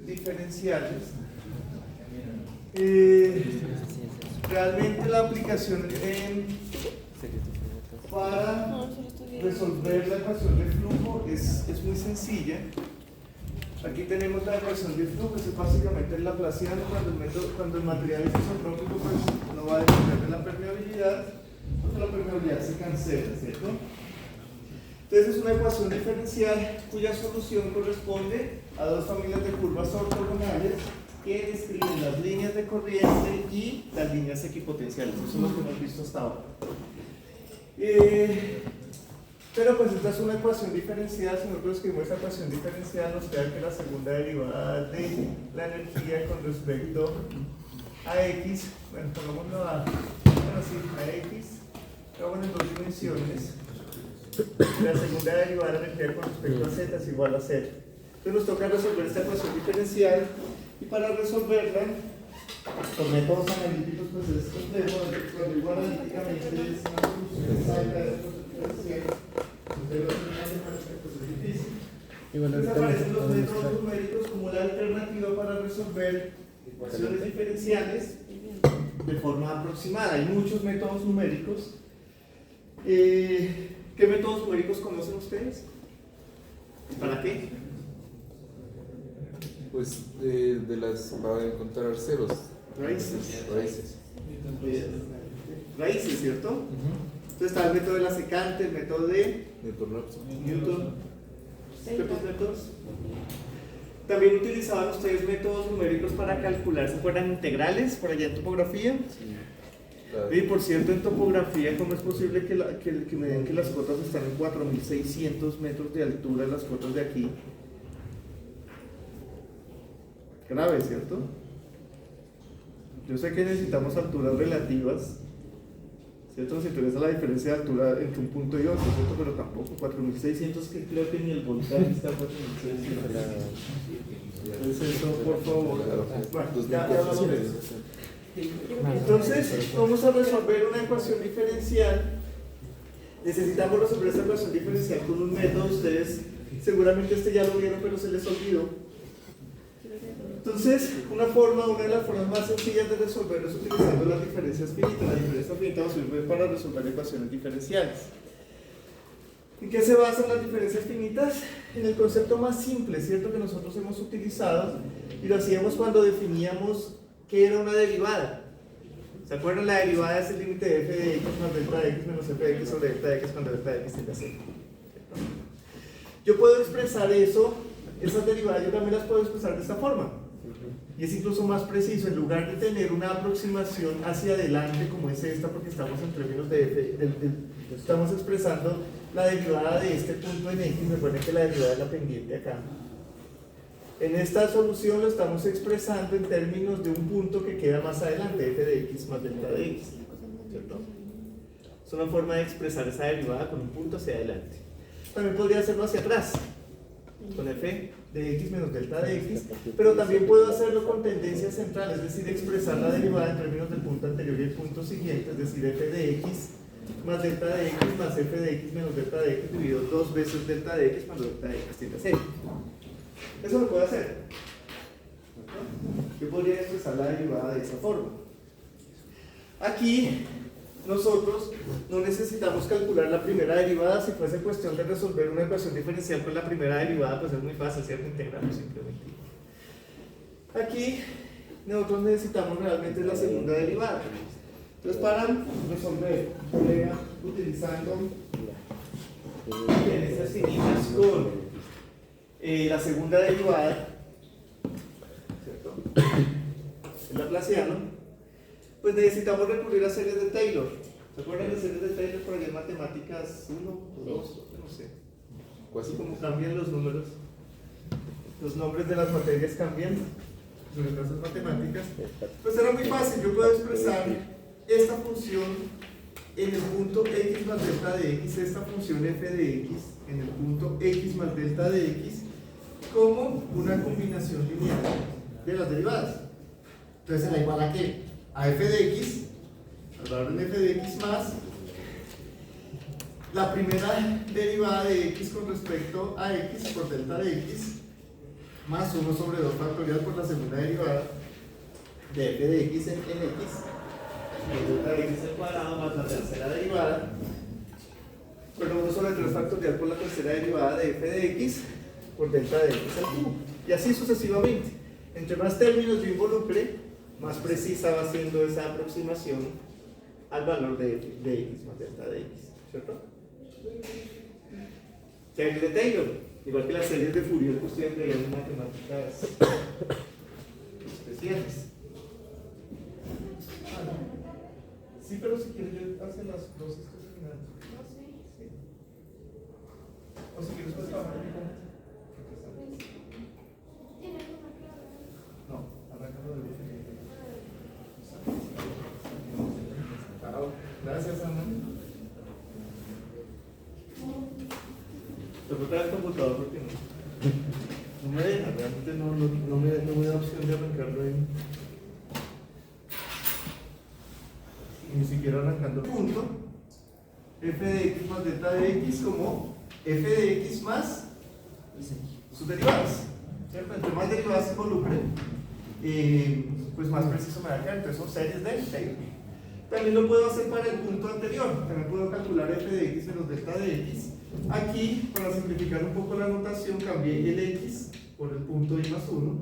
diferenciales. Realmente la aplicación para resolver la ecuación de flujo es muy sencilla. Aquí tenemos la ecuación de flujo, es básicamente el laplaciano. Cuando el material es isotrópico, pues no va a depender de la permeabilidad, porque la permeabilidad se cancela, ¿cierto? Entonces es una ecuación diferencial cuya solución corresponde a dos familias de curvas ortogonales que describen las líneas de corriente y las líneas equipotenciales. Eso es lo que hemos visto hasta ahora. Pero pues esta es una ecuación diferencial. Si nosotros escribimos esta ecuación diferencial, nos queda que la segunda derivada de la energía con respecto a x, bueno, pongámoslo a x, lo hago en dos dimensiones. La segunda derivada de la energía con respecto a z es igual a 0. Entonces nos toca resolver esta ecuación diferencial, y para resolverla con métodos analíticos pues es complejo. Cuando igual analíticamente es una solución exacta de la ecuación diferencial, es difícil. Entonces aparecen los métodos numéricos como la alternativa para resolver ecuaciones diferenciales de forma aproximada. Hay muchos métodos numéricos. ¿Qué métodos numéricos conocen ustedes? ¿Para qué? Pues para encontrar ceros. Raíces. Raíces. Raíces, ¿cierto? Entonces está el método de la secante, el método de Newton. ¿Qué otros métodos? También utilizaban ustedes métodos numéricos para calcular, ¿se acuerdan? Integrales, por allá en topografía. Sí. Claro. Y por cierto, en topografía, ¿cómo es posible que me den que las cotas están en 4.600 metros de altura, las cotas de aquí? Grave, ¿cierto? Yo sé que necesitamos alturas relativas, ¿cierto? Si tuviese la diferencia de altura entre un punto y otro, ¿cierto? Pero tampoco, 4.600, que creo que ni el volcán está a 4.600. Entonces eso, por favor. Bueno, ya hablamos de eso. Entonces, vamos a resolver una ecuación diferencial. Necesitamos resolver esta ecuación diferencial con un método. Ustedes seguramente ya lo vieron, pero se les olvidó. Entonces, una de las formas más sencillas de resolverlo es utilizando las diferencias finitas. La diferencia finita nos sirve para resolver ecuaciones diferenciales. ¿En qué se basan las diferencias finitas? En el concepto más simple, ¿cierto? Que nosotros hemos utilizado, y lo hacíamos cuando definíamos qué era una derivada. ¿Se acuerdan? La derivada es el límite de f de x más delta de x menos f de x sobre delta de x cuando delta de x tiende a 0. Yo puedo expresar esas derivadas, yo también las puedo expresar de esta forma. Y es incluso más preciso, en lugar de tener una aproximación hacia adelante como es esta, porque estamos en términos de f, estamos expresando la derivada de este punto en x. Recuerden que la derivada es la pendiente acá. En esta solución lo estamos expresando en términos de un punto que queda más adelante, f de x más delta de x, ¿cierto? Es una forma de expresar esa derivada con un punto hacia adelante. También podría hacerlo hacia atrás, con f de x menos delta de x, pero también puedo hacerlo con tendencia central, es decir, expresar la derivada en términos del punto anterior y el punto siguiente, es decir, f de x más delta de x más f de x menos delta de x dividido 2 veces delta de x cuando delta de x tiende a 0. Eso lo puedo hacer. Yo podría expresar la derivada de esa forma. Aquí nosotros no necesitamos calcular la primera derivada. Si fuese cuestión de resolver una ecuación diferencial con la primera derivada, pues es muy fácil, ¿cierto? Integramos simplemente. Aquí nosotros necesitamos realmente la segunda derivada. Entonces, para resolver utilizando diferencias finitas con la segunda derivada, ¿cierto? El laplaciano, pues necesitamos recurrir a series de Taylor. ¿Se acuerdan de series de Taylor por allá en matemáticas 1 o 2? No sé. Así como cambian los números, los nombres de las materias cambian en las matemáticas. Pues era muy fácil, yo puedo expresar esta función en el punto x más delta de x, esta función f de x en el punto x más delta de x, como una combinación lineal de las derivadas. Entonces será igual a ¿qué? A f de x, al valor de f de x más la primera derivada de x con respecto a x por delta de x, más 1 sobre 2 factorial por la segunda derivada de f de x en x, y delta de x al cuadrado más la tercera derivada, bueno, 1 sobre 3 factorial por la tercera derivada de f de x por delta de x al cubo. Y así sucesivamente. Entre más términos yo involucre, más precisa va siendo esa aproximación al valor de x más delta de x, ¿cierto? Series de Taylor, igual que las series de Fourier que ustedes veían en matemáticas especiales. Sí, pero si quieres yo hacer las dos finales. Sí. O si quieres puedes trabajar en no, arrancando de gracias, Ana. Te voy a traer el computador porque no me deja, realmente no me da opción de arrancarlo ahí. Ni siquiera arrancando punto. F de x más delta de x como f de x más sus derivadas. ¿Cierto? Entre más derivadas se involucren, pues más preciso me va a quedar. Entonces son series de Taylor. También lo puedo hacer para el punto anterior. También puedo calcular f de x menos delta de x. Aquí, para simplificar un poco la notación, cambié el x por el punto i más 1.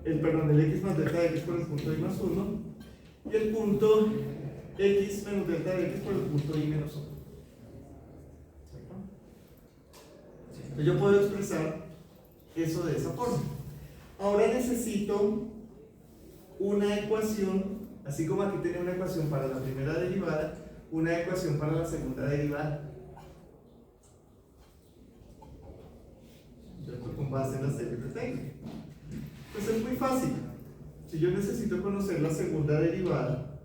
El x más delta de x por el punto i más 1. Y el punto x menos delta de x por el punto i menos 1. Entonces yo puedo expresar eso de esa forma. Ahora necesito una ecuación. Así como aquí tenía una ecuación para la primera derivada, una ecuación para la segunda derivada. Con base en la serie de Taylor. Pues es muy fácil. Si yo necesito conocer la segunda derivada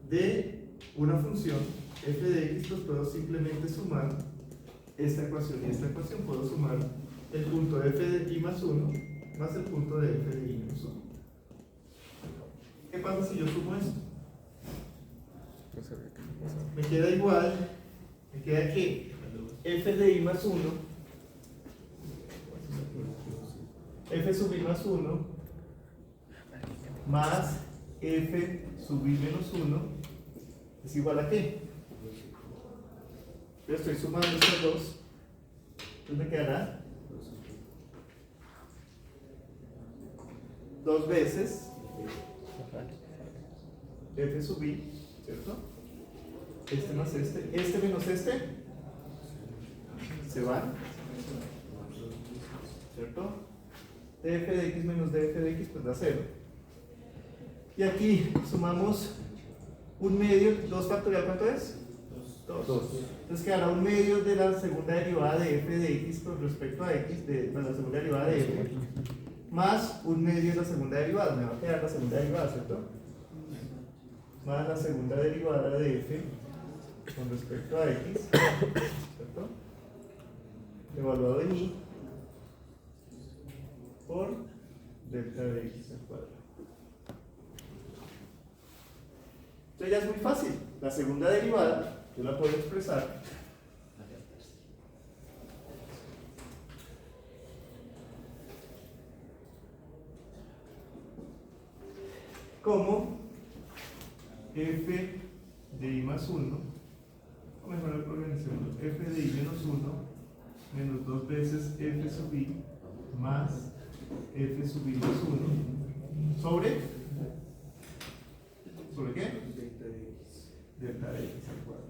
de una función f de x, pues puedo simplemente sumar esta ecuación y esta ecuación. Puedo sumar el punto f de i más 1 más el punto de f de i menos 1. ¿Qué pasa si yo sumo esto? Me queda igual, me queda que f de i más 1, f sub i más 1, más f sub i menos 1, es igual a qué? Yo estoy sumando estos dos, entonces me quedará 2 veces f sub i, ¿cierto? Este más este menos este se van, ¿cierto? df de x menos df de x pues da 0. Y aquí sumamos un medio, 2 factorial, ¿cuánto es? 2. Entonces quedará un medio de la segunda derivada de f de x con respecto a x, la segunda derivada de f, más un medio de la segunda derivada. Me va a quedar la segunda derivada, ¿cierto? Más la segunda derivada de f con respecto a x, ¿cierto? Evaluado en i por delta de x al cuadrado. Entonces ya es muy fácil. La segunda derivada yo la puedo expresar como f de i más 1, o mejor organizarlo, f de i menos 1 menos 2 veces f sub i más f sub i más 1 sobre qué? Delta de x al cuadrado.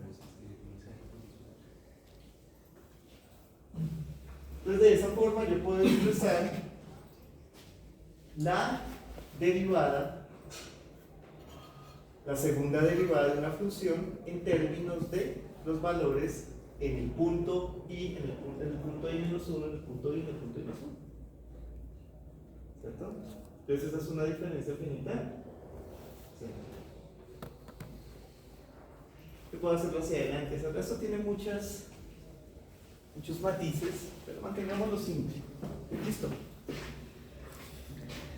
Entonces de esa forma yo puedo expresar la derivada, la segunda derivada de una función en términos de los valores en el punto i, en el punto i menos 1, en el punto i, en el punto i más 1. ¿Cierto? Entonces esa es una diferencia finita. Sí. Yo puedo hacerlo hacia adelante. Esto tiene muchos matices, pero mantengámoslo simple. Listo.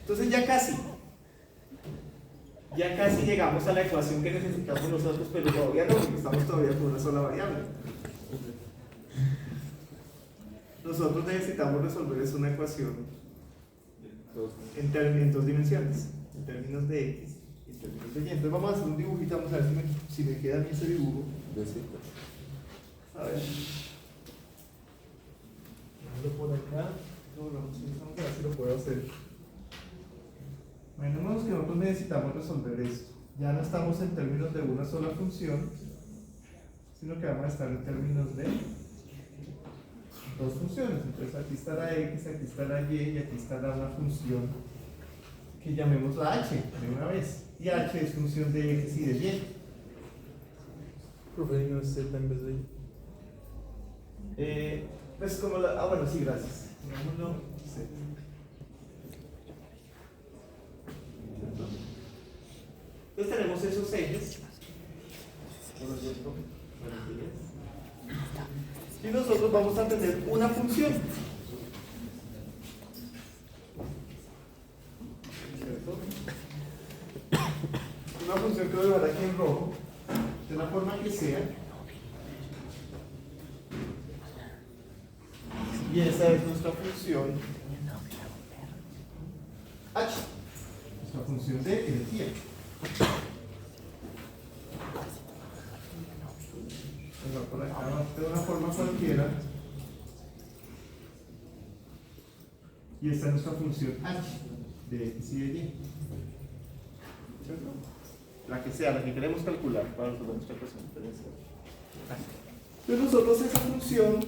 Entonces ya casi llegamos a la ecuación que necesitamos nosotros, pero todavía no, porque estamos todavía con una sola variable. nosotros necesitamos resolver es una ecuación Dos. en dos dimensiones, en términos de x y en términos de y. Entonces vamos a hacer un dibujito, vamos a ver si me queda bien ese dibujo. De Z. A ver. Lo por acá. Vamos a ver si lo puedo hacer. Imaginemos que nosotros necesitamos resolver esto. Ya no estamos en términos de una sola función, sino que vamos a estar en términos de dos funciones. Entonces aquí está la x, aquí está la y aquí está una función que llamemos la h de una vez. Y h es función de x y de y. Profe, ¿no es Z en vez de Y? Pues como la... Ah, bueno, sí, gracias. Pongámoslo z. Entonces tenemos esos ejes. Y nosotros vamos a tener una función. ¿Cierto? Una función que voy a dejar aquí en rojo, de la forma que sea. Y esa es nuestra función h, nuestra función de energía. Por acá, de una forma cualquiera. Y esta es nuestra función h de x y de y. ¿Cierto? La que sea, la que queremos calcular para resolver nuestra ecuación diferencial. Entonces nosotros esa función,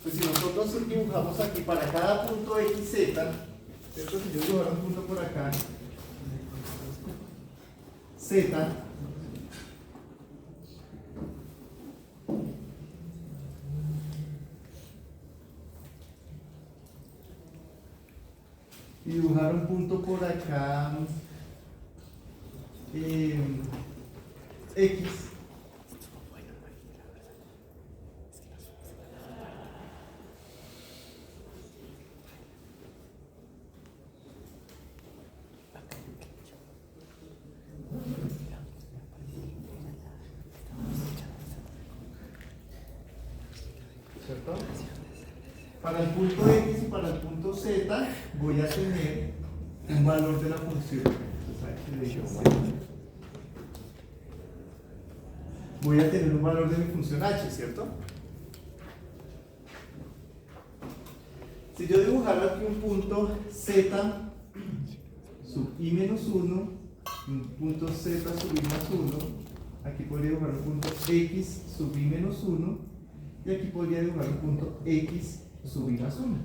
pues si nosotros dibujamos aquí para cada punto x, z, ¿cierto? Si yo dibujara un punto por acá, z, y dibujar un punto por acá, x, ¿cierto? Para el punto x y para el punto z voy a tener un valor de la función. Voy a tener un valor de mi función h, ¿cierto? Si yo dibujara aquí un punto z sub i menos 1, un punto z sub i más 1, aquí podría dibujar un punto x sub i menos 1, y aquí podría dibujar un punto x sub i más 1.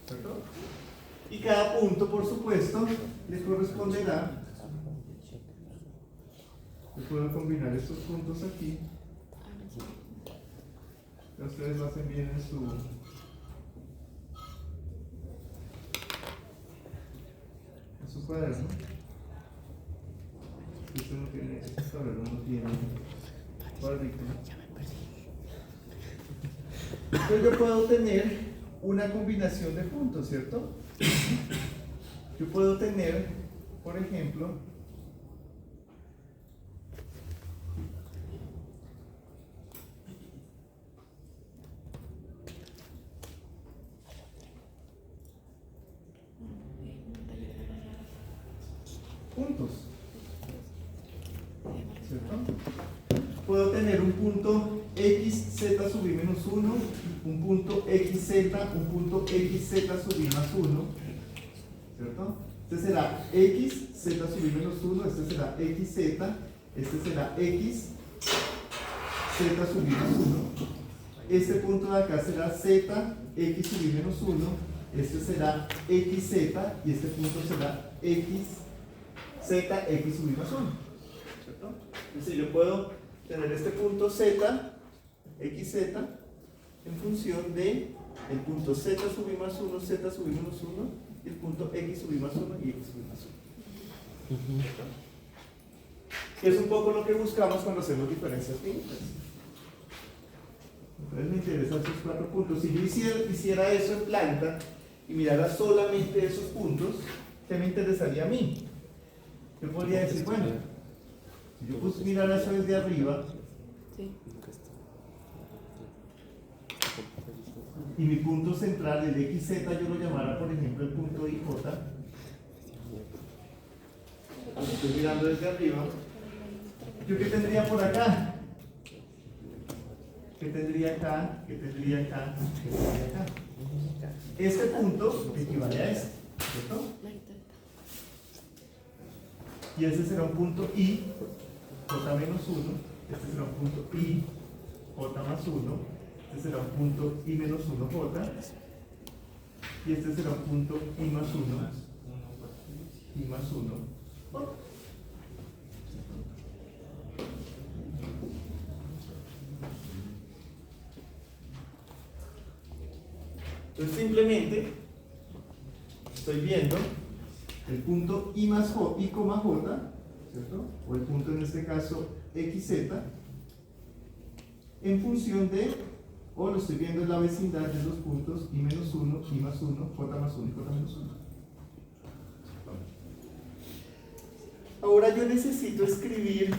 ¿Cierto? Y cada punto, por supuesto, le corresponderá. Yo puedo combinar estos puntos aquí. Ya ustedes lo hacen bien en su cuaderno. Este no tiene, este cuaderno no tiene cuadrícula. Entonces yo puedo tener una combinación de puntos, ¿cierto? Yo puedo tener, por ejemplo, puntos, ¿cierto? Puedo tener un punto x, z sub i menos 1, un punto x, z, un punto x, z sub i más 1, ¿cierto? Este será x, z sub i menos 1, este será x, z, este será x, z sub i más 1, este punto de acá será z, x sub i menos 1, este será x, z, y este punto será x, z, x sub i más 1, ¿cierto? Entonces yo puedo tener este punto z, x, z, en función de el punto z sub i más 1, z sub i menos 1, y el punto x sub i más 1 y x sub i más 1. Que es un poco lo que buscamos cuando hacemos diferencias finitas. Entonces me interesan esos 4 puntos. Si yo hiciera eso en planta y mirara solamente esos puntos, ¿qué me interesaría a mí? Yo podría decir, bueno, si yo mirara eso desde arriba, y mi punto central, el XZ, yo lo llamara, por ejemplo, el punto IJ. Estoy mirando desde arriba. ¿Yo qué tendría por acá? ¿Qué tendría acá? ¿Qué tendría acá? ¿Qué tendría acá? Este punto equivale a este, ¿cierto? Y ese será un punto I, J menos 1. Este será un punto I, J más 1. Este será un punto I menos 1, J. Y este será un punto I más 1, I más 1, J. Entonces simplemente estoy viendo el punto I más J, I, J, ¿cierto? O el punto en este caso XZ, en función de, o lo estoy viendo en la vecindad de los puntos I menos 1, I más 1, J más 1 y J menos 1. Ahora yo necesito escribir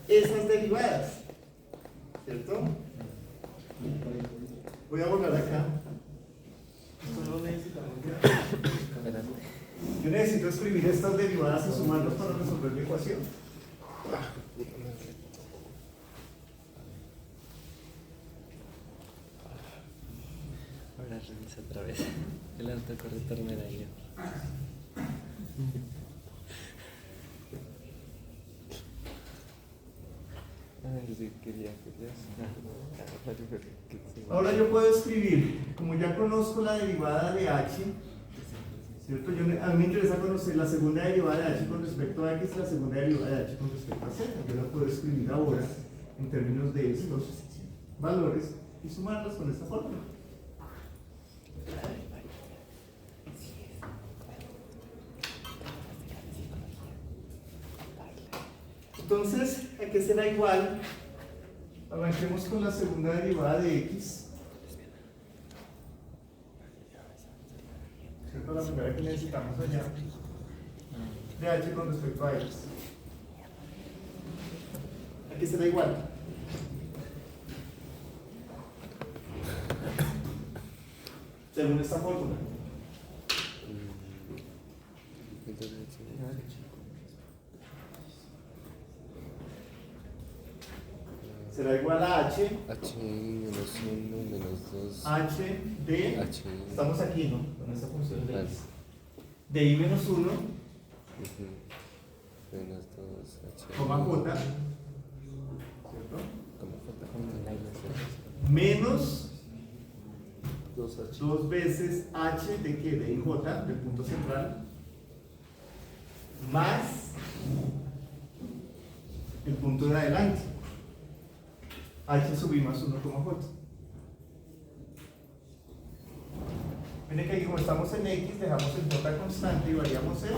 esas derivadas, ¿cierto? Voy a borrar acá. Esto no lo necesitamos ya. Yo necesito escribir estas derivadas y sumarlas para resolver la ecuación. Ahora revisa otra vez. El autocorrector me da yo. Ahora yo puedo escribir, como ya conozco la derivada de h, ¿cierto? A mí me interesa conocer la segunda derivada de h con respecto a x y la segunda derivada de h con respecto a z. Yo la puedo escribir ahora en términos de estos valores y sumarlos con esta fórmula. Entonces, ¿a qué será igual? Arranquemos con la segunda derivada de x. ¿Cierto? La primera que necesitamos allá. De h con respecto a x. ¿A qué será igual? Según esta fórmula. Será igual a h menos 1 menos 2 h de h estamos aquí, ¿no? Con esta función de x de i menos 1 menos 2 h coma j, ¿cierto? como j Menos 2h. 2 veces h de que de ij, del punto central, más el punto de adelante, h sub i más 1, j. Miren que aquí como estamos en x, dejamos el j constante y variamos el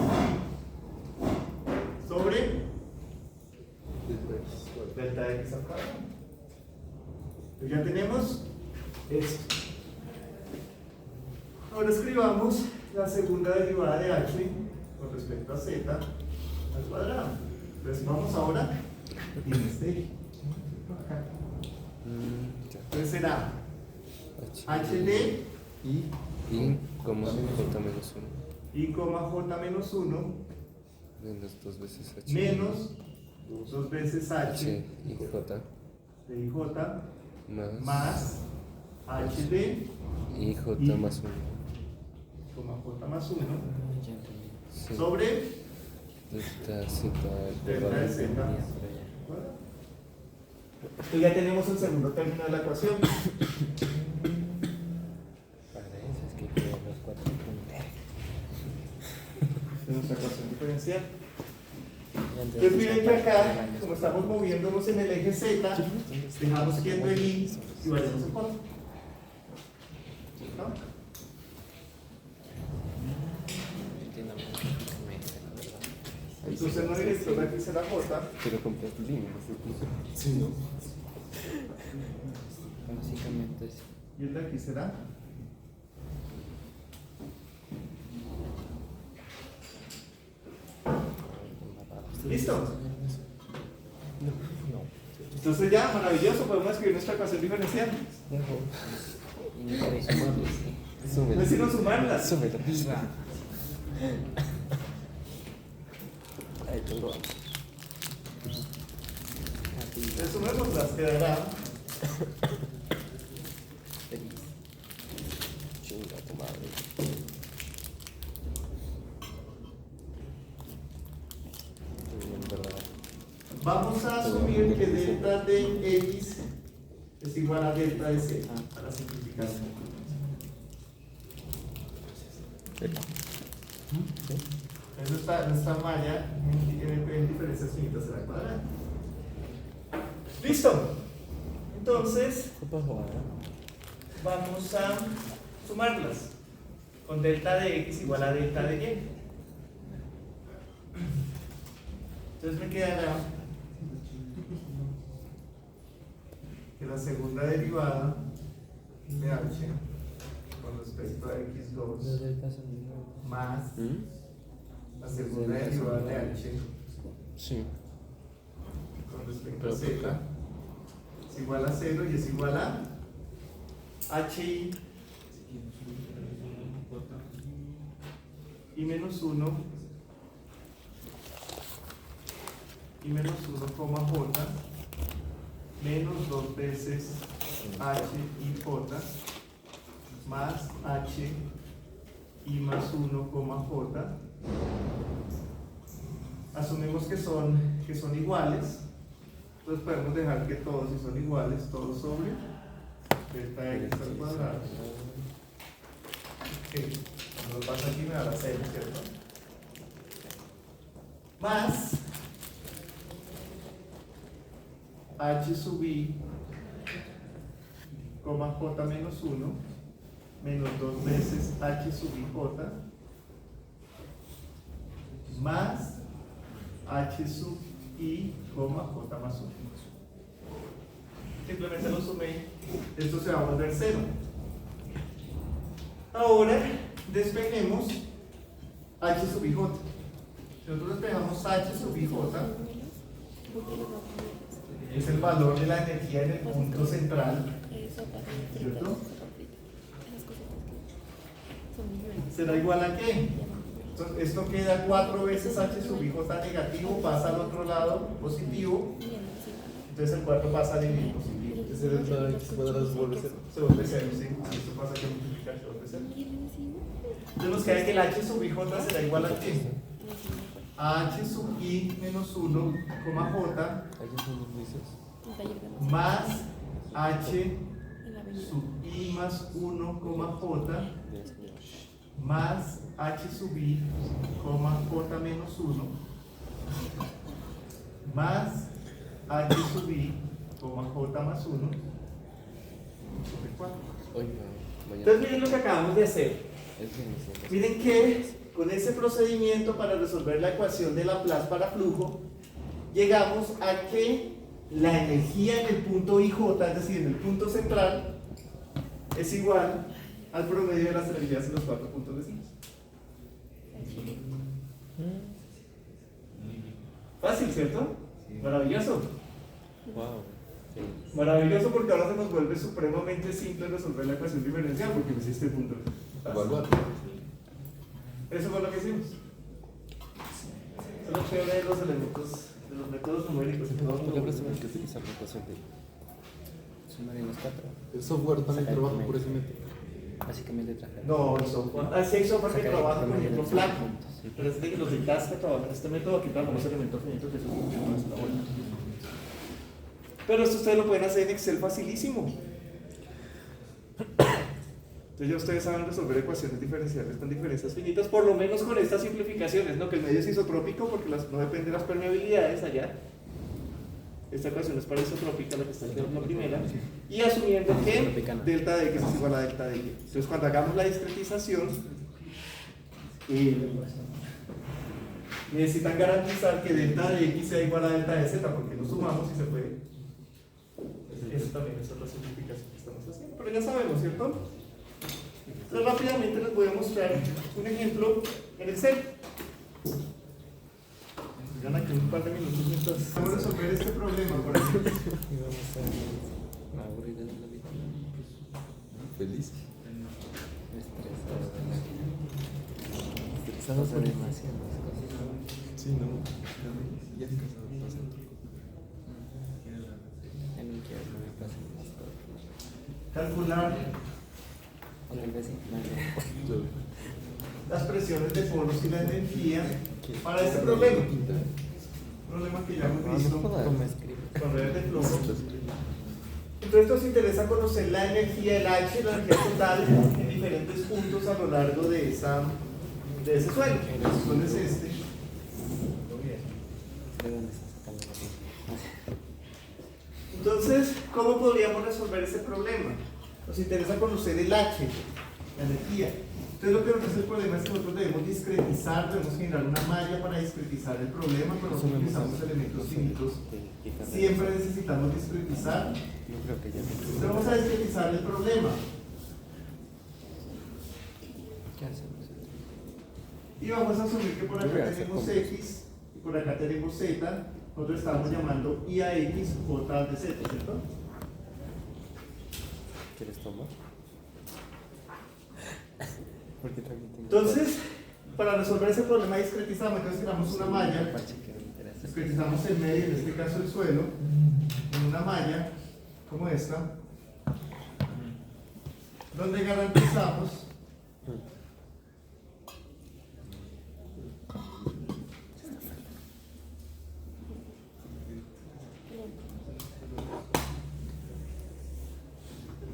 sobre delta de x al cuadrado. Pues ya tenemos esto. Ahora escribamos la segunda derivada de h con respecto a z al cuadrado. Entonces vamos ahora en este eje. Acá. Entonces será h de y como j menos 1 i, j menos 1 menos 2 veces h menos 2 veces h y j de ij más h de y j más 1 j más 1 sí. sobre delta z delta de z. Y ya tenemos el segundo término de la ecuación. Para eso es que quiero los 4 puntos. De nuestra ecuación diferencial. Entonces miren que acá, como estamos moviéndonos en el eje Z, dejamos quieto el I y variamos el 4. ¿No? Entonces no director de aquí será J. Pero con plastilina, Sí, ¿no? básicamente es Y el de aquí será. ¿Listo? Entonces ya, maravilloso, podemos escribir nuestra ecuación diferencial. Y no queréis sumarlos. No es sino sumarlas. Súmelo. Ahí te lo Entonces sumémoslas, quedará feliz. Chinga tu madre. En verdad. Vamos a asumir que delta de x es igual a delta de z, para simplificar. Esta malla en diferencias finitas será cuadrada. Listo. Entonces, vamos a sumarlas con delta de x igual a delta de y. Entonces me quedará que la segunda derivada de h con respecto a x2 más la segunda derivada de h Sí. con respecto a z es igual a 0 y es igual a hi y menos 1 y menos 1, j menos 2 veces h y j más h y más 1, j. Asumimos que son iguales, entonces podemos dejar que todos, si son iguales, todos sobre delta x al cuadrado. Ok, cuando lo paso aquí me da la 0, ¿cierto? Más h sub i, j menos 1, menos 2 veces h sub i j, más h sub i, j más 1. Simplemente lo sumé, esto se va a volver 0. Ahora despejemos h sub i j. Si nosotros despejamos h sub i j, es el valor de la energía en el punto central, ¿cierto? ¿Será igual a qué? Entonces, esto queda 4 veces h sub i j negativo, pasa al otro lado positivo, entonces el 4 pasa a dividir positivo. Ese delta de x cuadrado se vuelve 0. Se vuelve 0, sí. Si esto pasa que multiplicar, se vuelve 0. Entonces nos queda que el h sub i j será igual a qué? A h sub i menos 1, j Aquí son los dices. más h sub i más 1, j más h sub i, j menos 1 más h sub i, j más 1 sobre 4. Oiga, mañana. Entonces miren lo que acabamos de hacer. Es bien, sí. Miren que con ese procedimiento para resolver la ecuación de Laplace para flujo, llegamos a que la energía en el punto IJ, es decir, en el punto central, es igual al promedio de las energías en los 4 puntos vecinos. Fácil, ¿cierto? Maravilloso. Wow. Sí. Maravilloso porque ahora se nos vuelve supremamente simple resolver la ecuación diferencial porque pues este punto. Evaluar. Eso fue lo que hicimos. Eso es lo chévere de los elementos, de los métodos numéricos. ¿Por qué tenemos que utilizar la ecuación de Sumar en los 4. el software también trabaja por ese método? Básicamente traje. No, el software. Así hay software que Sacar el trabaja, por promedio ejemplo, de los Flaco. puntos, sí. Pero es de que los de Casca trabajan en este método. Aquí trabajamos elementos finitos, que eso es mucho más la buena. Pero esto ustedes lo pueden hacer en Excel facilísimo. Entonces ya ustedes saben resolver ecuaciones diferenciales con diferencias finitas, por lo menos con estas simplificaciones, ¿no? Que el medio es isotrópico porque no depende de las permeabilidades allá. Esta ecuación es para isotrópica, la que está aquí en la primera. Y asumiendo que delta de x es igual a delta de y. Entonces cuando hagamos la discretización, necesitan garantizar que delta de x sea igual a delta de z, porque lo sumamos y se puede. Eso también es otra simplificación que estamos haciendo. Pero ya sabemos, ¿cierto? Entonces rápidamente les voy a mostrar un ejemplo en Excel. Sigan aquí un par de minutos mientras vamos a resolver este problema, por ejemplo. Feliz. Estresado. Estresado Pasa por demasiadas cosas. Sí, no. Ya es casado, pasa otro. A mí que no me pasan las cosas. Calcular Con el vecino. Yo- las presiones de poros y la energía para este problema. Pinta. Problema que ya hemos Ah, no visto jodas. ¿Cómo escribe? con redes de flujo. Lo escribo. Entonces nos interesa conocer la energía, el H, la energía total en diferentes puntos a lo largo de ese suelo. ¿Cuál es este? ¿De dónde está sacando la cosa? Entonces, ¿cómo podríamos resolver ese problema? Nos interesa conocer el H, la energía. Entonces lo que nos hace el problema es que nosotros debemos discretizar, debemos generar una malla para discretizar el problema, pero nosotros utilizamos elementos finitos. Siempre necesitamos discretizar. No creo que ya Entonces vamos a discretizar el problema. ¿Qué hacemos? Y vamos a asumir que por Yo voy a acá hacer tenemos compras. X y por acá tenemos Z. Nosotros estamos llamando I a X, J al de Z, ¿cierto? ¿Quieres tomar? Porque también tengo. Entonces, para resolver ese problema discretizamos, entonces creamos una malla, Parche que me interesa. discretizamos el medio, en este caso el suelo, en una malla como esta, donde garantizamos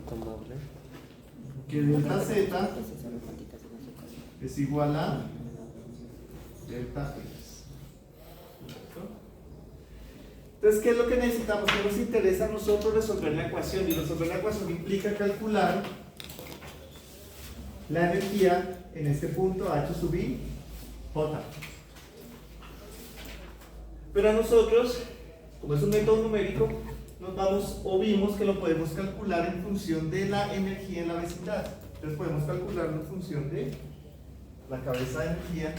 Tomable. que delta Z es igual a delta X. Entonces, ¿qué es lo que necesitamos? ¿Qué nos interesa a nosotros resolver la ecuación? Y resolver la ecuación implica calcular la energía en este punto H sub I, J. Pero a nosotros, como es un método numérico, nos vamos o vimos que lo podemos calcular en función de la energía en la vecindad. Entonces podemos calcularlo en función de la cabeza de energía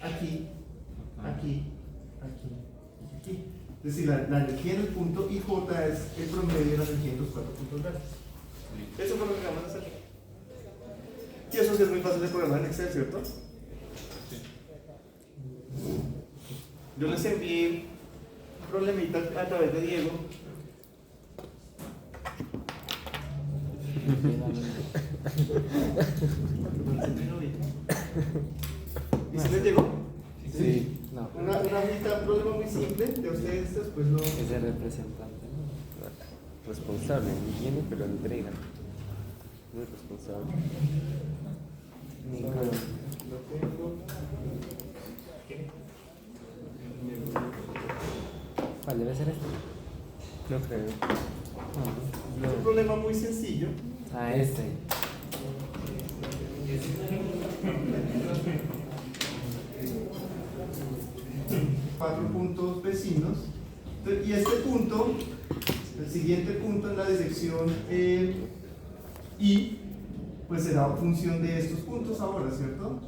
aquí, aquí, aquí y aquí. Es decir, la energía en el punto IJ es el promedio de la energía en los 4 puntos verdes. Eso fue lo que vamos a hacer. Y eso sí es muy fácil de programar en Excel, ¿cierto? Yo les envié un problemita a través de Diego. ¿Y si les llegó? Sí. No. Una hojita, un problema muy simple de ustedes, después lo. Es de representante, ¿no? Responsable, viene pero entrega. No es responsable. Ninguno. ¿Cuál debe ser este? No creo. Es un problema muy sencillo. Ah, este. Cuatro puntos vecinos. Entonces, y este punto, el siguiente punto en la dirección I, pues será función de estos puntos ahora, ¿cierto?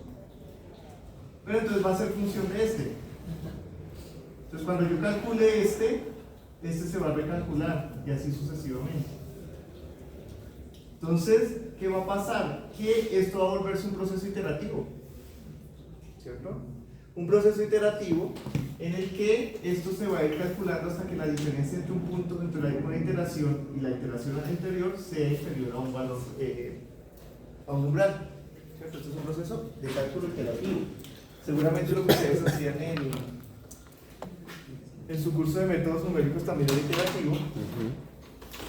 Pero entonces va a ser función de este. Entonces cuando yo calcule este se va a recalcular y así sucesivamente. Entonces, ¿qué va a pasar? Que esto va a volverse un proceso iterativo, ¿cierto? Un proceso iterativo en el que esto se va a ir calculando hasta que la diferencia entre un punto, entre una iteración y la iteración anterior sea inferior a un valor, a un umbral, ¿cierto? Esto es un proceso de cálculo iterativo. Seguramente lo que ustedes hacían en su curso de métodos numéricos también era iterativo.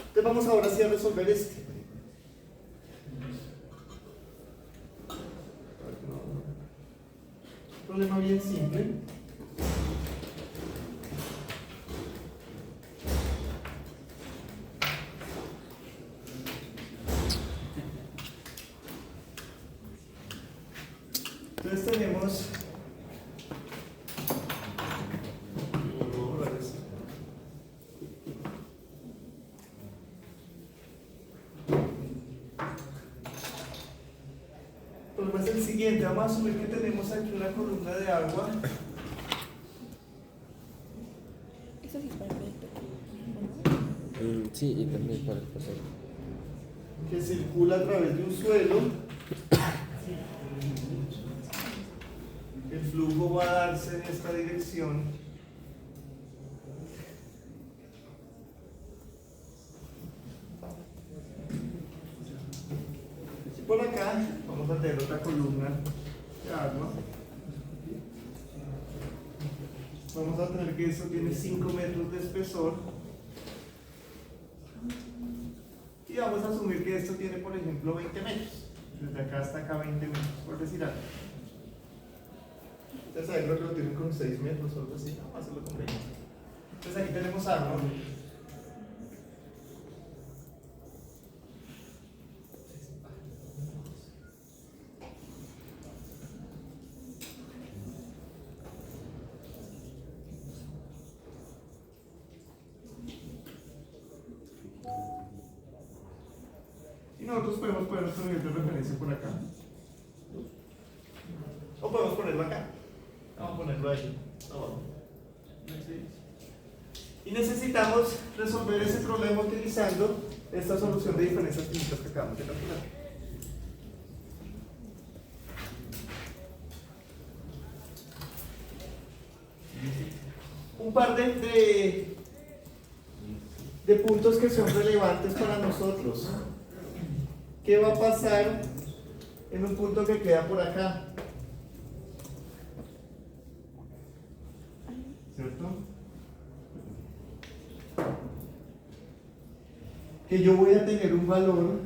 Entonces vamos ahora sí a resolver este. Un problema bien simple. Entonces tenemos el problema es el siguiente. Vamos a asumir que tenemos aquí una columna de agua. Eso sí es para el proyecto. Sí, y también para el pasado. que circula a través de un suelo. El flujo va a darse en esta dirección. Y por acá vamos a tener otra columna de agua. Vamos a tener que esto tiene 5 metros de espesor. Y vamos a asumir que esto tiene, por ejemplo, 20 metros. Desde acá hasta acá 20 metros, por decir algo. Ustedes saben, creo que lo tienen con 6 metros o algo así. Vamos a hacerlo con 20. Entonces aquí tenemos agua. Y nosotros podemos poner nuestro nivel de referencia por acá. O podemos ponerlo acá. Vamos a ponerlo ahí. Abajo. Y necesitamos resolver ese problema utilizando esta solución de diferencias finitas que acabamos de calcular. Un par de puntos que son relevantes para nosotros. ¿Qué va a pasar en un punto que queda por acá? ¿Cierto? Que yo voy a tener un valor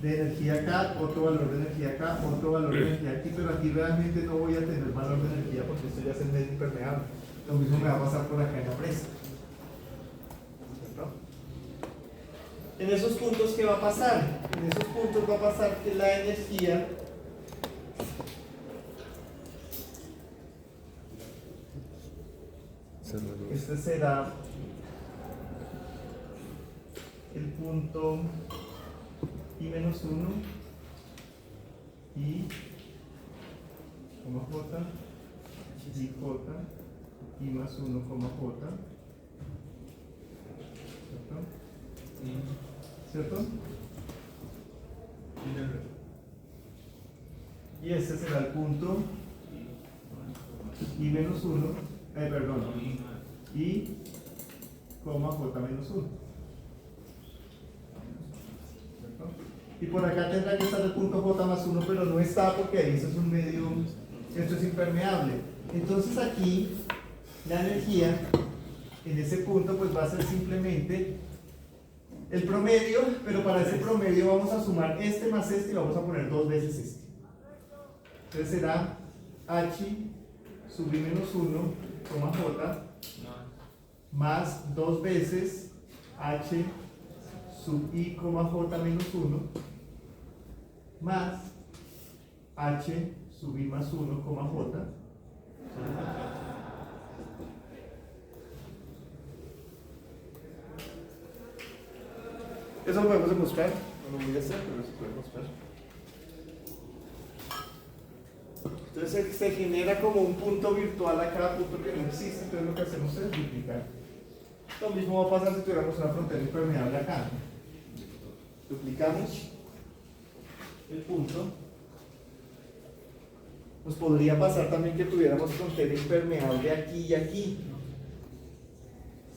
de energía acá, otro valor de energía acá, otro valor de energía aquí, pero aquí realmente no voy a tener valor de energía porque esto ya es el medio impermeable. Lo mismo me va a pasar por acá en la presa. ¿Cierto? En esos puntos, ¿qué va a pasar? En esos puntos va a pasar que la energía este será el punto I menos 1 y coma J y J I más 1 coma J, ¿cierto? Y este será el punto I menos 1, perdón, I coma J menos 1. Y por acá tendrá que estar el punto J más 1, pero no está porque ahí eso es un medio, esto es impermeable. Entonces aquí la energía en ese punto pues va a ser simplemente el promedio, pero para ese promedio vamos a sumar este más este y vamos a poner 2 veces este. Entonces será H sub I menos 1, coma J, más 2 veces H sub I, J menos 1, más H sub I más 1, J. Eso lo podemos demostrar, no lo voy a hacer, pero eso podemos mostrar. Entonces se genera como un punto virtual a cada punto que no existe, entonces lo que hacemos es duplicar. Lo mismo va a pasar si tuviéramos una frontera impermeable acá. Duplicamos el punto. Nos podría pasar también que tuviéramos frontera impermeable aquí y aquí.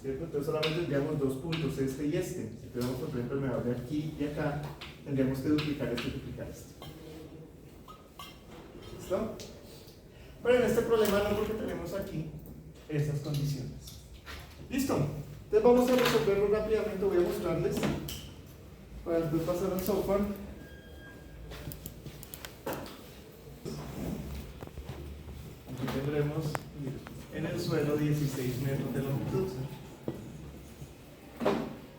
¿Cierto? Entonces solamente tendríamos 2 puntos, este y este. Si tuviéramos frontera impermeable aquí y acá, tendríamos que duplicar este y duplicar este. ¿Listo? Pero en este problema no, porque tenemos aquí estas condiciones. ¿Listo? Entonces vamos a resolverlo rápidamente, voy a mostrarles para después pasar al software. Aquí tendremos en el suelo 16 metros de longitud.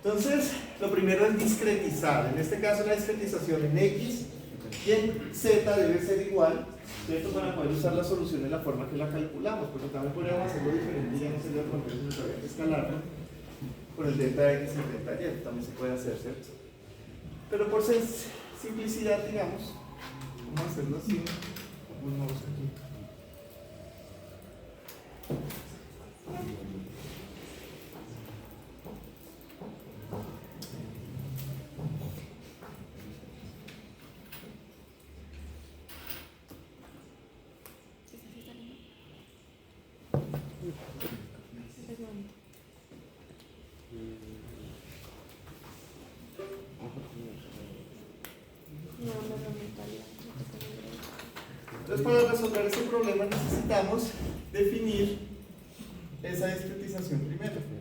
Entonces, lo primero es discretizar. En este caso la discretización en X y en Z debe ser igual, ¿cierto? Para poder usar la solución en la forma que la calculamos, porque también podríamos hacerlo diferente, ya no sería frontera, sino que habría que escalarlo por el delta X y el delta Y, también se puede hacer, ¿cierto? Pero por simplicidad, digamos, vamos a hacerlo así, vamos aquí. No, no es la mentalidad. Entonces, para resolver ese problema necesitamos definir esa discretización primero.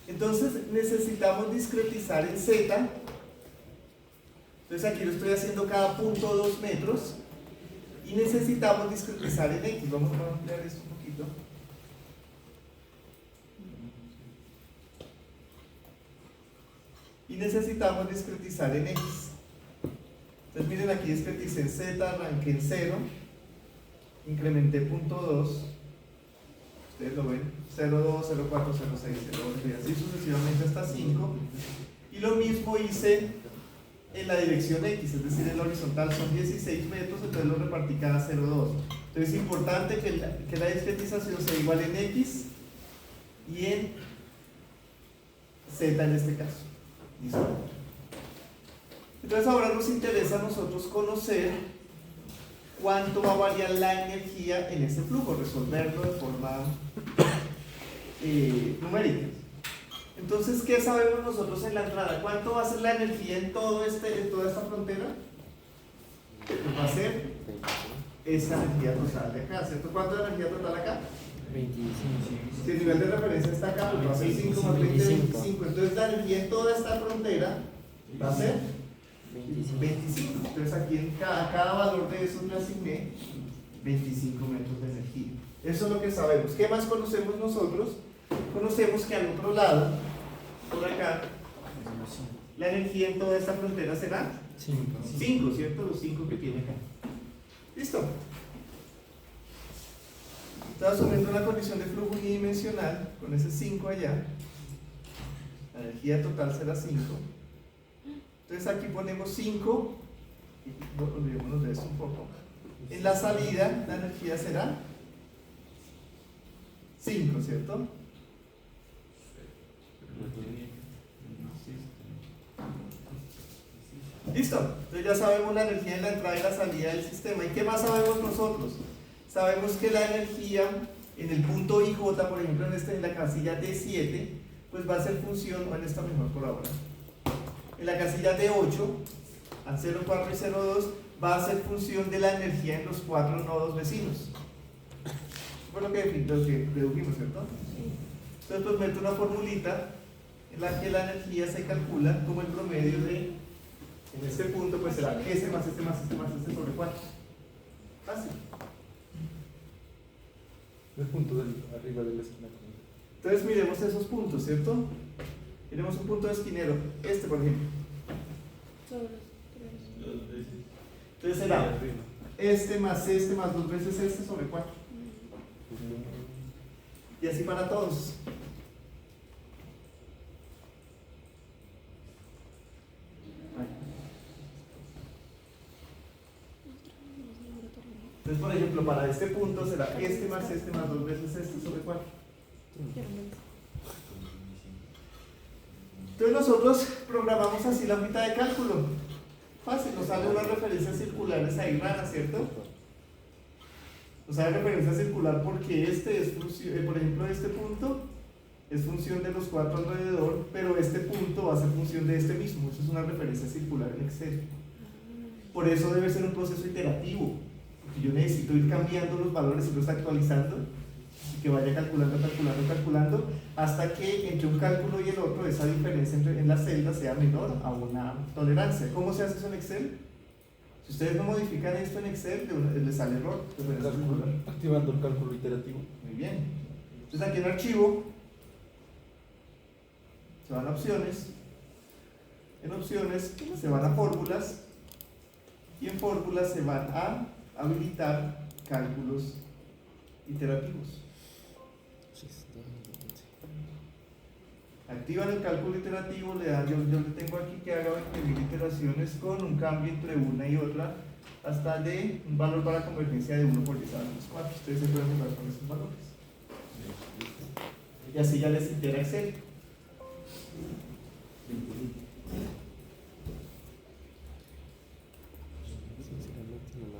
Entonces necesitamos discretizar en Z. Entonces aquí lo estoy haciendo cada punto 2 metros. Y necesitamos discretizar en X. Vamos a ampliar esto un poquito. Y necesitamos discretizar en X. Entonces miren, aquí discreticé en Z, arranqué en 0, incrementé punto 2. Ustedes lo ven, 0,2, 0,4, 0,6, 0,8 y así sucesivamente hasta 5. Y lo mismo hice en la dirección X, es decir, en la horizontal son 16 metros, entonces lo repartí cada 0,2. Entonces es importante que la discretización sea igual en X y en Z en este caso. ¿Listo? Entonces ahora nos interesa a nosotros conocer cuánto va a variar la energía en ese flujo, resolverlo de forma numérica. Entonces, ¿qué sabemos nosotros en la entrada? ¿Cuánto va a ser la energía en toda esta frontera? Pues va a ser esa energía total de acá, ¿cierto? ¿Cuánto es la energía total acá? 25. Si el nivel de referencia está acá, pues va a ser 5 más 20, 25. Entonces la energía en toda esta frontera va a ser 25. Entonces aquí en cada valor de eso le asigné 25 metros de energía. Eso es lo que sabemos. ¿Qué más conocemos nosotros? Conocemos que al otro lado, por acá, la energía en toda esta frontera será 5, ¿cierto? Los 5 que tiene acá. ¿Listo? Estoy asumiendo una condición de flujo unidimensional con ese 5 allá. La energía total será 5. Entonces aquí ponemos 5. Olvidémonos de esto un poco. En la salida la energía será 5, ¿cierto? Listo, entonces ya sabemos la energía en la entrada y la salida del sistema. ¿Y qué más sabemos nosotros? Sabemos que la energía en el punto IJ, por ejemplo en la casilla D7, pues va a ser función, o en esta mejor por ahora, en la casilla D8, al 0,4 y 0,2, va a ser función de la energía en los 4 nodos vecinos. Fue lo que dedujimos, ¿cierto? Entonces pues meto una formulita en la que la energía se calcula como el promedio de, en este punto pues será S más S más S más S sobre 4. Fácil. El punto del arriba de la esquina. Entonces miremos esos puntos, ¿cierto? Miremos un punto de esquinero, este por ejemplo. Entonces será este más 2 veces este sobre 4. Y así para todos. Entonces, por ejemplo, para este punto será este más 2 veces este sobre 4. Entonces nosotros programamos así la mitad de cálculo. Fácil, nos salen unas referencias circulares ahí raras, ¿cierto? Nos sale referencia circular porque este es función, por ejemplo, este punto es función de los 4 alrededor, pero este punto va a ser función de este mismo. Eso es una referencia circular en Excel. Por eso debe ser un proceso iterativo, porque yo necesito ir cambiando los valores y los actualizando, y que vaya calculando, hasta que entre un cálculo y el otro esa diferencia en las celdas sea menor a una tolerancia. ¿Cómo se hace eso en Excel? Si ustedes no modifican esto en Excel, les sale error. Activando el cálculo iterativo. Muy bien. Entonces aquí en archivo se van a opciones, en opciones se van a fórmulas y en fórmulas se van a habilitar cálculos iterativos. Activan el cálculo iterativo, le dan, yo le tengo aquí que haga 20.000 iteraciones con un cambio entre una y otra hasta de un valor para convergencia de 1 por 10 a la menos 4. Ustedes se pueden jugar con esos valores. Y así ya les itera Excel.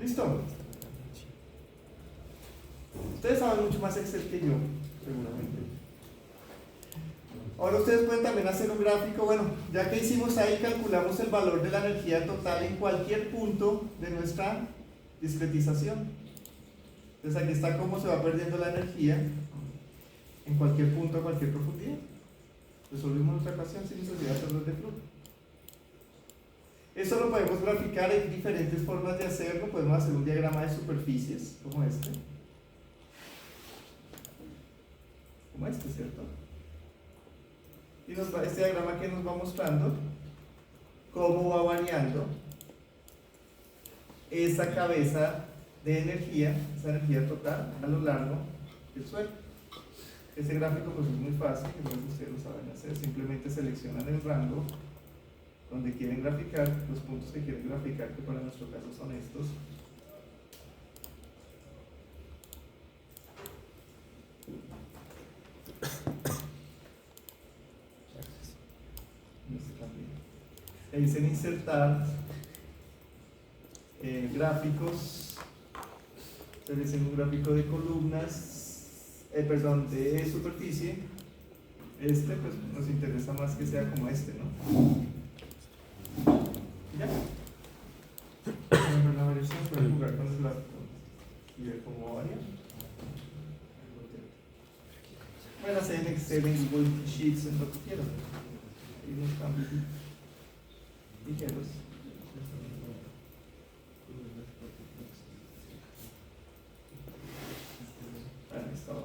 ¿Listo? Ustedes saben mucho más Excel que yo. seguramente. Ahora ustedes pueden también hacer un gráfico. Bueno, ya que hicimos ahí, calculamos el valor de la energía total en cualquier punto de nuestra discretización. Entonces aquí está cómo se va perdiendo la energía en cualquier punto, a cualquier profundidad. Resolvimos nuestra ecuación sin necesidad de hacerlo de flujo. Eso lo podemos graficar, hay diferentes formas de hacerlo. Podemos hacer un diagrama de superficies, como este. Como este, ¿cierto? Y este diagrama que nos va mostrando cómo va variando esa cabeza de energía, esa energía total a lo largo del suelo. Ese gráfico pues es muy fácil, que ustedes lo saben hacer. Simplemente seleccionan el rango donde quieren graficar, los puntos que quieren graficar, que para nuestro caso son estos. Le dicen insertar gráficos. Se dice un gráfico de columnas, perdón, de superficie. Este pues nos interesa más que sea como este, ¿no? ¿Ya? En la variación pueden jugar con el gráfico y ver cómo varía. Pueden hacer en Excel, en Google Sheets, en lo que quieran. Hay unos cambios ligeros. Ahí estaba.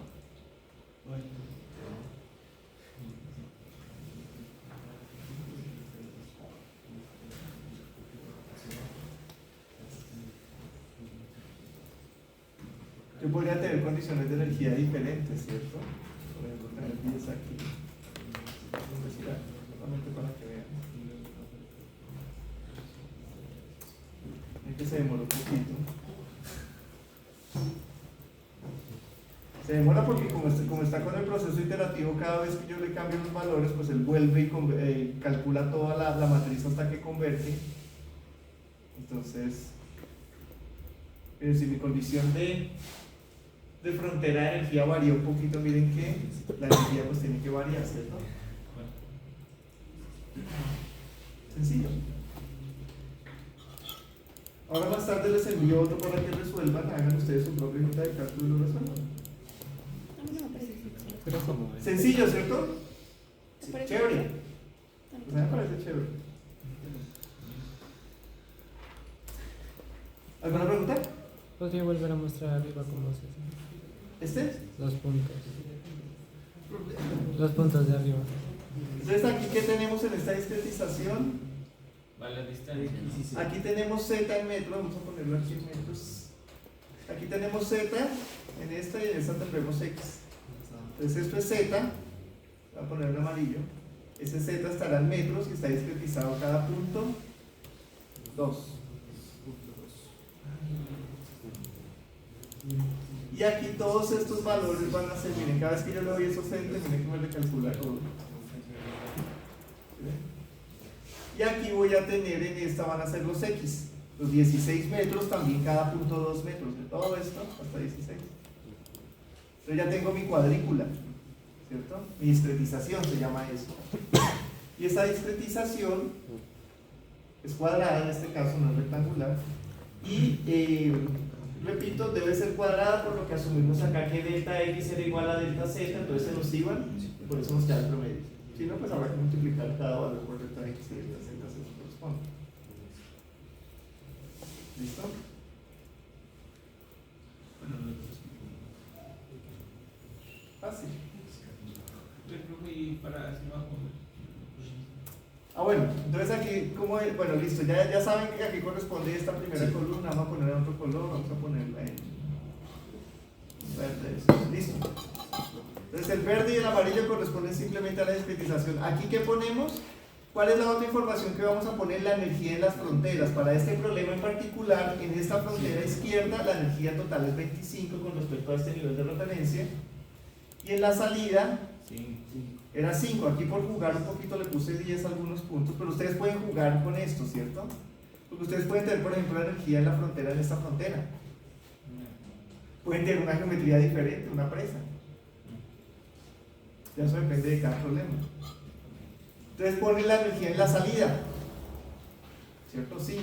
Yo podría tener condiciones de energía diferentes, ¿cierto? Por ejemplo, tener 10 aquí. Solamente para que vean. Es que se demora un poquito. Se demora porque como está con el proceso iterativo, cada vez que yo le cambio los valores, pues él vuelve y calcula toda la matriz hasta que converge. Entonces, si mi condición de frontera de energía varía un poquito, miren que la energía pues tiene que variar, ¿cierto? Sencillo. Ahora más tarde les envío otro para que resuelvan, hagan ustedes su propia junta de cálculo y lo resuelvan. Pero como es. Sencillo, ¿cierto? ¿Te parece? Chévere. O sea, me parece chévere. ¿Alguna pregunta? ¿Podría volver a mostrar arriba cómo se hace? ¿Este? Los puntos. Los puntos de arriba. Entonces aquí, ¿qué tenemos en esta discretización? Vale, distancia. Aquí tenemos Z en metros, vamos a ponerlo aquí en metros. Aquí tenemos Z en esta y en esta tendremos X. Entonces esto es Z, voy a ponerlo en amarillo. Ese Z estará en metros y está discretizado cada punto 2. Y aquí todos estos valores van a ser, miren, cada vez que yo le doy esos entes, miren que me recalcula todo. Y aquí voy a tener en esta van a ser los X, los 16 metros, también cada punto 2 metros, de todo esto hasta 16. Entonces ya tengo mi cuadrícula, ¿cierto? Mi discretización se llama eso. Y esa discretización es cuadrada, en este caso no es rectangular. Y repito, debe ser cuadrada por lo que asumimos acá que delta X era igual a delta Z, entonces se nos iban, y por eso nos queda el promedio. Si no, pues habrá que multiplicar cada valor por delta X y delta Z según corresponde. ¿Listo? Fácil. Y para hacia abajo. Bueno, entonces aquí, como bueno, listo, ya saben que aquí corresponde esta primera columna, vamos a poner otro color, vamos a ponerla en verde, listo. Entonces el verde y el amarillo corresponden simplemente a la discretización. Aquí, ¿qué ponemos? ¿Cuál es la otra información que vamos a poner? La energía en las fronteras. Para este problema en particular, en esta frontera izquierda, la energía total es 25 con respecto a este nivel de referencia. Y en la salida, era 5. Aquí por jugar un poquito le puse 10 algunos puntos, pero ustedes pueden jugar con esto, ¿cierto? Porque ustedes pueden tener, por ejemplo, la energía en la frontera, en esta frontera. Pueden tener una geometría diferente, una presa. Ya eso depende de cada problema. Entonces ponen la energía en la salida, ¿cierto? 5.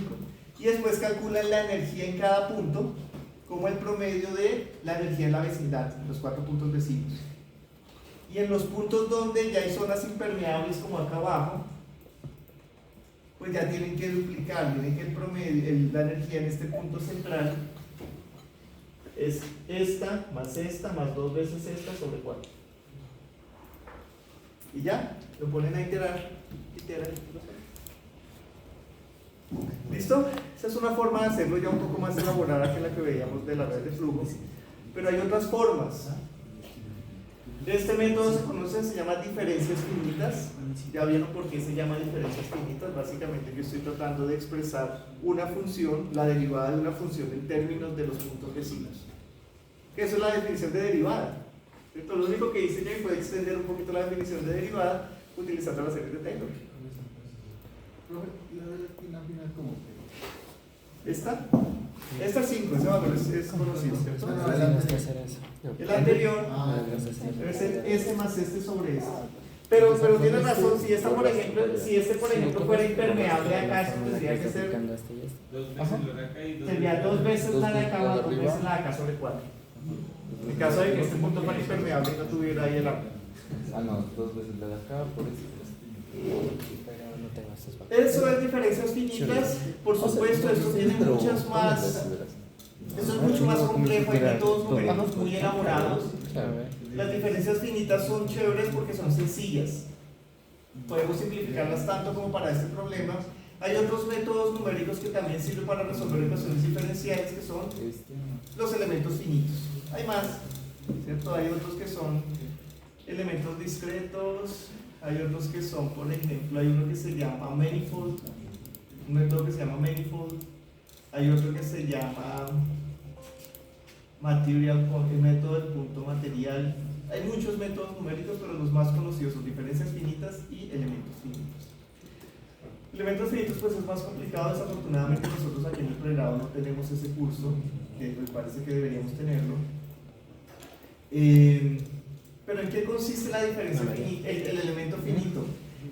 Y después calculan la energía en cada punto como el promedio de la energía en la vecindad, los 4 puntos vecinos. Y en los puntos donde ya hay zonas impermeables como acá abajo, pues ya tienen que duplicar. Miren que el promedio, la energía en este punto central es esta más 2 veces esta sobre 4. Y ya, lo ponen a iterar. ¿Listo? Esa es una forma de hacerlo ya un poco más elaborada que la que veíamos de la red de flujo. Pero hay otras formas. Este método se llama diferencias finitas. Ya vieron por qué se llama diferencias finitas. Básicamente yo estoy tratando de expresar una función, la derivada de una función en términos de los puntos vecinos. Eso es la definición de derivada. ¿Cierto? Lo único que hice ya fue extender un poquito la definición de derivada utilizando la serie de Taylor. La final como que... ¿Esta? Esta 5, ese valor es conocido, ¿cierto? Tienes que hacer eso. El anterior es este más este sobre este. Pero tienes razón, si esta por ejemplo, si este por ejemplo fuera impermeable acá, esto tendría que ser, 2 veces lo de acá y 2 sería 2 veces la de acá más 2 veces la de acá sobre 4. En caso de que este punto fuera impermeable y no tuviera ahí el agua. Ah, no, 2 veces la de acá, por eso. Pero no tengo estos papeles. Eso es diferencias finitas, por supuesto, esto tiene muchas más, esto es mucho más complejo, hay métodos numéricos muy elaborados. Las diferencias finitas son chéveres porque son sencillas. Podemos simplificarlas tanto como para este problema. Hay otros métodos numéricos que también sirven para resolver ecuaciones diferenciales, que son los elementos finitos. Hay más, ¿cierto? Hay otros que son elementos discretos, hay otros que son, por ejemplo, hay uno que se llama manifold, un método que se llama manifold, hay otro que se llama material, el método del punto material. Hay muchos métodos numéricos, pero los más conocidos son diferencias finitas y elementos finitos. Elementos finitos pues es más complicado, desafortunadamente nosotros aquí en el pregrado no tenemos ese curso, que me parece que deberíamos tenerlo. Pero ¿en qué consiste la diferencia finita, el elemento finito?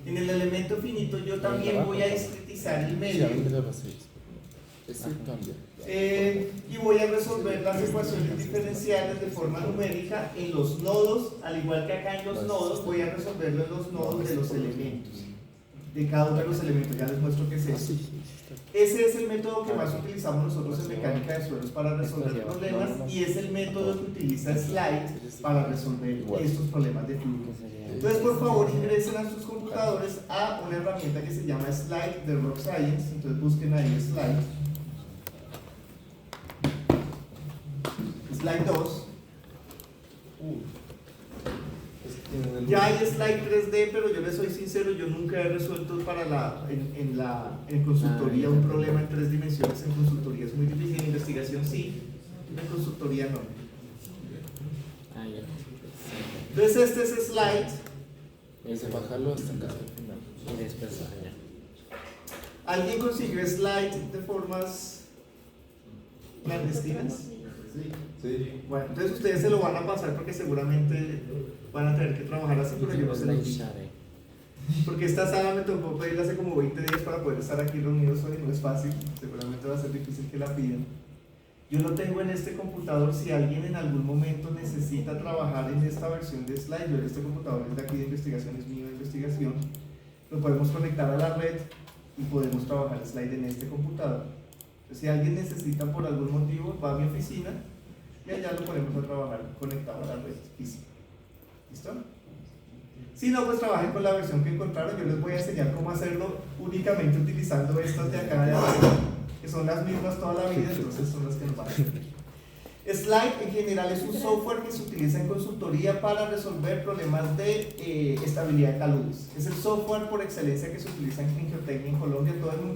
En el elemento finito yo también voy a discretizar el medio. Y voy a resolver las ecuaciones diferenciales de forma numérica en los nodos, al igual que acá en los nodos, voy a resolverlo en los nodos de los elementos, de cada uno de los elementos. Ya les muestro qué es eso. Ese es el método que más utilizamos nosotros en mecánica de suelos para resolver problemas, y es el método que utiliza Slide para resolver estos problemas de flujo. Entonces, por favor, ingresen a sus computadores a una herramienta que se llama Slide de Rock Science. Entonces busquen ahí Slide. Slide 2. Ya hay Slide 3D, pero yo les soy sincero, yo nunca he resuelto en consultoría un problema en 3 dimensiones. En consultoría es muy difícil, en investigación sí, en consultoría no. Entonces este es Slide. Es bajarlo hasta casi el final. Y después allá. ¿Alguien consiguió Slide de formas clandestinas? Sí. Bueno, entonces ustedes se lo van a pasar porque seguramente van a tener que trabajar así, pero yo no se lo digo. Porque esta sala me tocó pedirla hace como 20 días para poder estar aquí reunidos hoy, no es fácil, seguramente va a ser difícil que la pidan. Yo lo tengo en este computador. Si alguien en algún momento necesita trabajar en esta versión de Slide, yo en este computador es de aquí de investigación, es mío de investigación, lo podemos conectar a la red y podemos trabajar Slide en este computador. Entonces, si alguien necesita por algún motivo, va a mi oficina y allá lo ponemos a trabajar conectado a la red física. ¿Listo? Si no, pues trabajen con la versión que encontraron. Yo les voy a enseñar cómo hacerlo únicamente utilizando estas de acá de abajo, que son las mismas toda la vida, entonces son las que nos van a servir. Slide en general es un software que se utiliza en consultoría para resolver problemas de estabilidad de taludes. Es el software por excelencia que se utiliza en geotecnia en Colombia. Todo el mundo